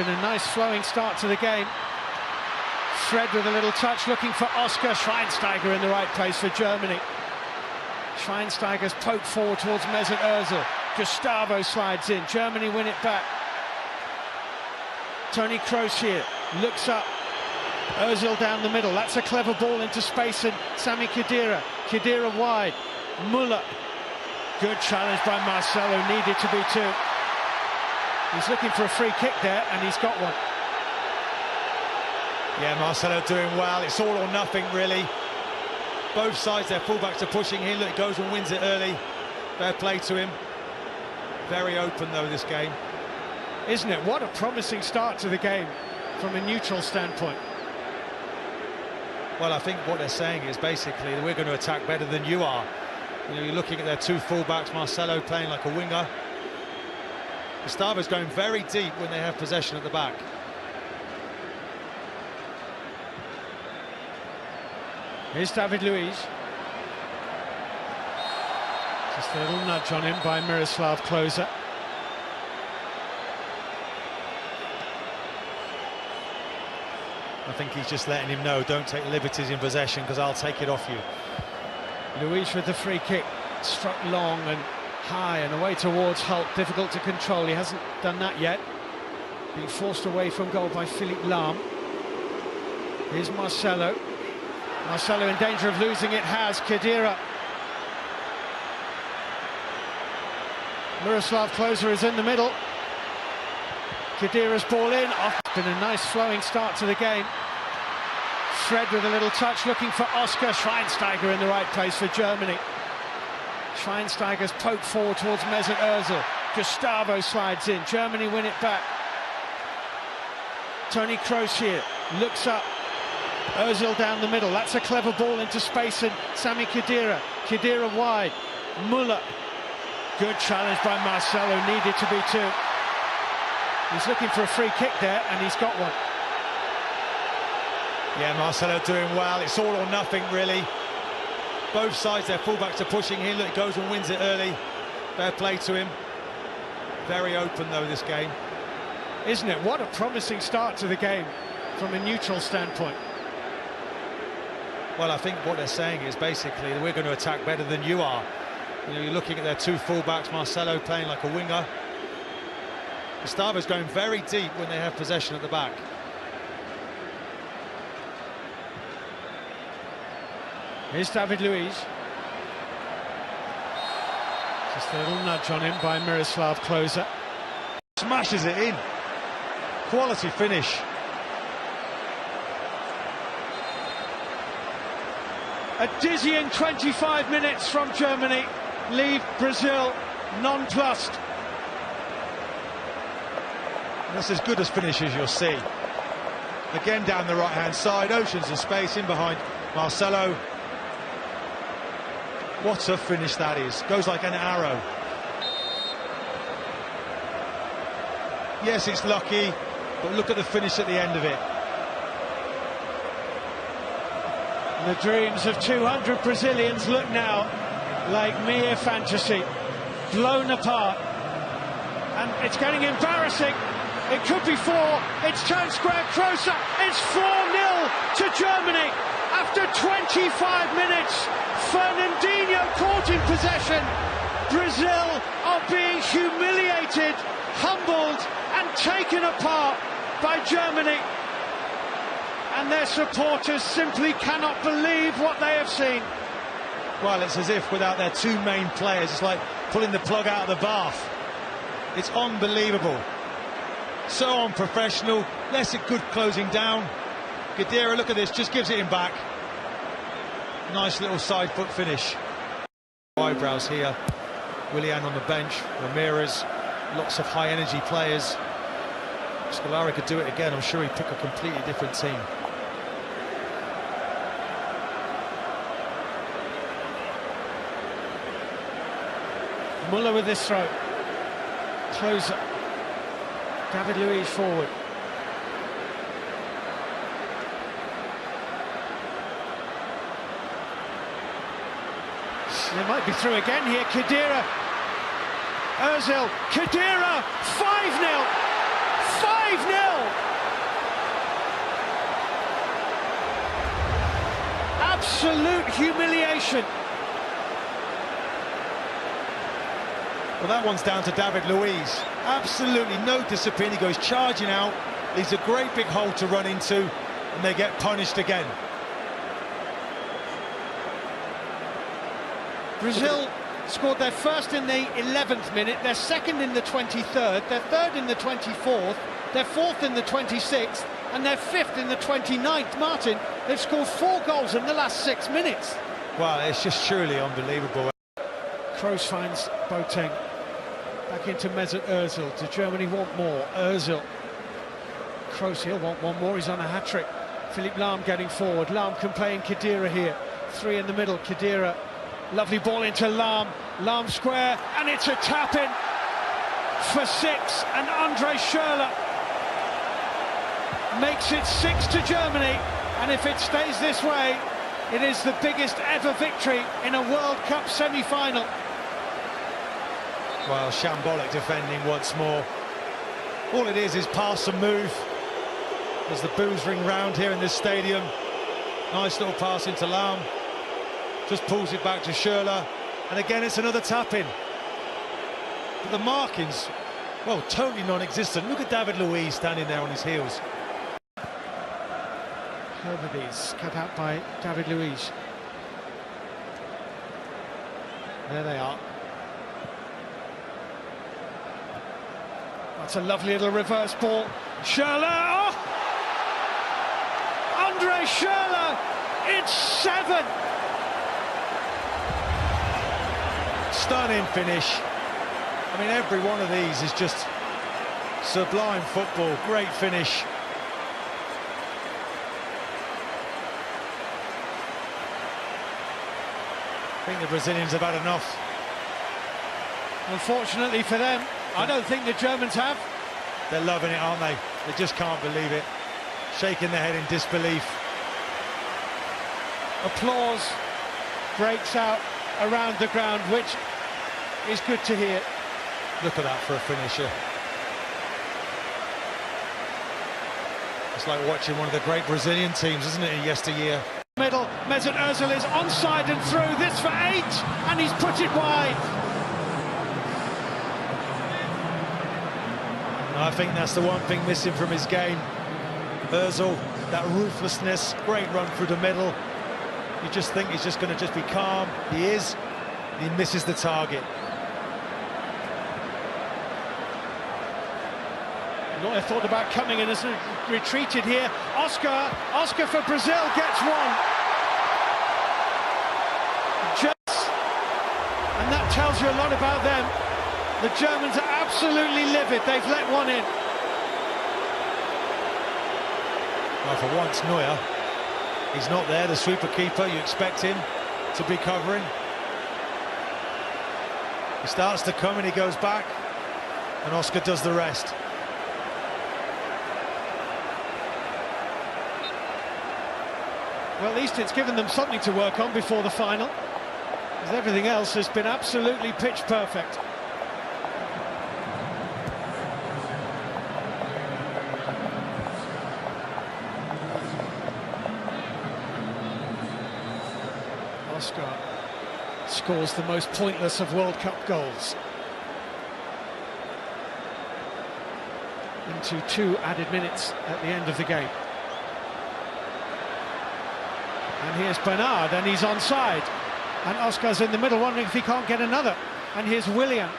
been a nice flowing start to the game. Fred with a little touch, looking for Oscar. Schweinsteiger in the right place for Germany. Schweinsteiger's poked forward towards Mesut Ozil. Gustavo slides in. Germany win it back. Toni Kroos here, looks up. Ozil down the middle. That's a clever ball into space, and Sami Khedira. Khedira wide. Müller. Good challenge by Marcelo, needed to be two. He's looking for a free kick there, and he's got one. Yeah, Marcelo doing well. It's all or nothing, really. Both sides, their fullbacks are pushing him. Look, he goes and wins it early. Fair play to him. Very open, though, this game. Isn't it? What a promising start to the game from a neutral standpoint. Well, I think what they're saying is basically that we're going to attack better than you are. You know, you're looking at their two fullbacks, Marcelo playing like a winger. Gustavo's going very deep when they have possession at the back. Here's David Luiz. Just a little nudge on him by Miroslav Klose. I think he's just letting him know, don't take liberties in possession because I'll take it off you. Luiz with the free kick, struck long and high and away towards Hulk, difficult to control. He hasn't done that yet. Being forced away from goal by Philippe Lahm. Here's Marcelo. Marcelo in danger of losing it, has Khedira. Miroslav Klose is in the middle. Khedira's ball in, off. Been a nice flowing start to the game. Fred with a little touch, looking for Oscar. Schweinsteiger in the right place for Germany. Schweinsteiger's poked forward towards Mesut Ozil. Gustavo slides in. Germany win it back. Toni Kroos here, looks up. Ozil down the middle. That's a clever ball into space, and Sami Khedira. Khedira wide. Müller. Good challenge by Marcelo, needed to be two. He's looking for a free kick there, and he's got one. Yeah, Marcelo doing well. It's all or nothing, really. Both sides, their fullbacks are pushing him. Look, he goes and wins it early. Fair play to him. Very open, though, this game. Isn't it? What a promising start to the game from a neutral standpoint. Well, I think what they're saying is basically that we're going to attack better than you are. You know, you're looking at their two fullbacks, Marcelo playing like a winger. Gustavo's going very deep when they have possession at the back. Here's David Luiz. Just a little nudge on him by Miroslav Klose. Smashes it in. Quality finish. A dizzying 25 minutes from Germany leave Brazil nonplussed. That's as good as finish as you'll see. Again down the right-hand side, oceans of space in behind Marcelo. What a finish that is. Goes like an arrow. Yes, it's lucky, but look at the finish at the end of it. The dreams of 200 Brazilians look now like mere fantasy, blown apart. And it's getting embarrassing. It could be four. It's turned square. Kroos. It's 4-0 to Germany after 25 minutes. Fernandinho caught in possession. Brazil are being humiliated, humbled and taken apart by Germany. And their supporters simply cannot believe what they have seen. Well, it's as if without their two main players, it's like pulling the plug out of the bath. It's unbelievable. So unprofessional. Less a good closing down. Khedira, look at this, just gives it him back. Nice little side foot finish. Eyebrows here. Willian on the bench. Ramirez. Lots of high energy players. Scolari could do it again. I'm sure he'd pick a completely different team. Müller with this throw. Closer. David Luiz forward. They might be through again here. Khedira. Ozil. Khedira. 5-0. 5-0. absolute humiliation. Well, that one's down to David Luiz. Absolutely no discipline. He goes charging out, leaves a great big hole to run into, and they get punished again. Brazil scored their first in the 11th minute, their second in the 23rd, their third in the 24th, their fourth in the 26th, and their fifth in the 29th. Martin, they've scored 4 goals in the last 6 minutes. Well, it's just truly unbelievable. Kroos finds Boateng. Back into Mesut Ozil. Does Germany want more? Ozil. Kroos, he'll want one more. He's on a hat-trick. Philipp Lahm getting forward. Lahm can play in Khedira here. 3 in the middle. Khedira. Lovely ball into Lahm. Lahm square. And it's a tap-in for 6. And Andre Schürrle makes it 6 to Germany. And if it stays this way, it is the biggest ever victory in a World Cup semi-final. Well, shambolic defending once more. All it is pass and move. As the boos ring round here in this stadium. Nice little pass into Lahm. Just pulls it back to Schürrle. And again, it's another tap-in. But the markings, well, totally non-existent. Look at David Luiz standing there on his heels. Herbides cut out by David Luiz. There they are. That's a lovely little reverse ball. Schürrle! Oh! Andre Schürrle! It's 7! Stunning finish. I mean, every one of these is just sublime football. Great finish. I think the Brazilians have had enough. Unfortunately for them, I don't think the Germans have. They're loving it, aren't they? They just can't believe it. Shaking their head in disbelief. Applause breaks out around the ground, which is good to hear. Look at that for a finisher. It's like watching one of the great Brazilian teams, isn't it, in yesteryear? Middle, Mesut Ozil is onside and through. This for 8, and he's put it wide. I think that's the one thing missing from his game. Ozil, that ruthlessness, great run through the middle. You just think he's just going to just be calm. He is. He misses the target. Neuer thought about coming in, has retreated here. Oscar for Brazil gets one. And that tells you a lot about them. The Germans are absolutely livid. They've let one in. Well, for once, Neuer, he's not there, the sweeper keeper. You expect him to be covering. He starts to come and he goes back, and Oscar does the rest. Well, at least it's given them something to work on before the final, because everything else has been absolutely pitch perfect. Oscar scores the most pointless of World Cup goals. Into 2 added minutes at the end of the game. And here's Bernard, and he's onside. And Oscar's in the middle, wondering if he can't get another. And here's Willian.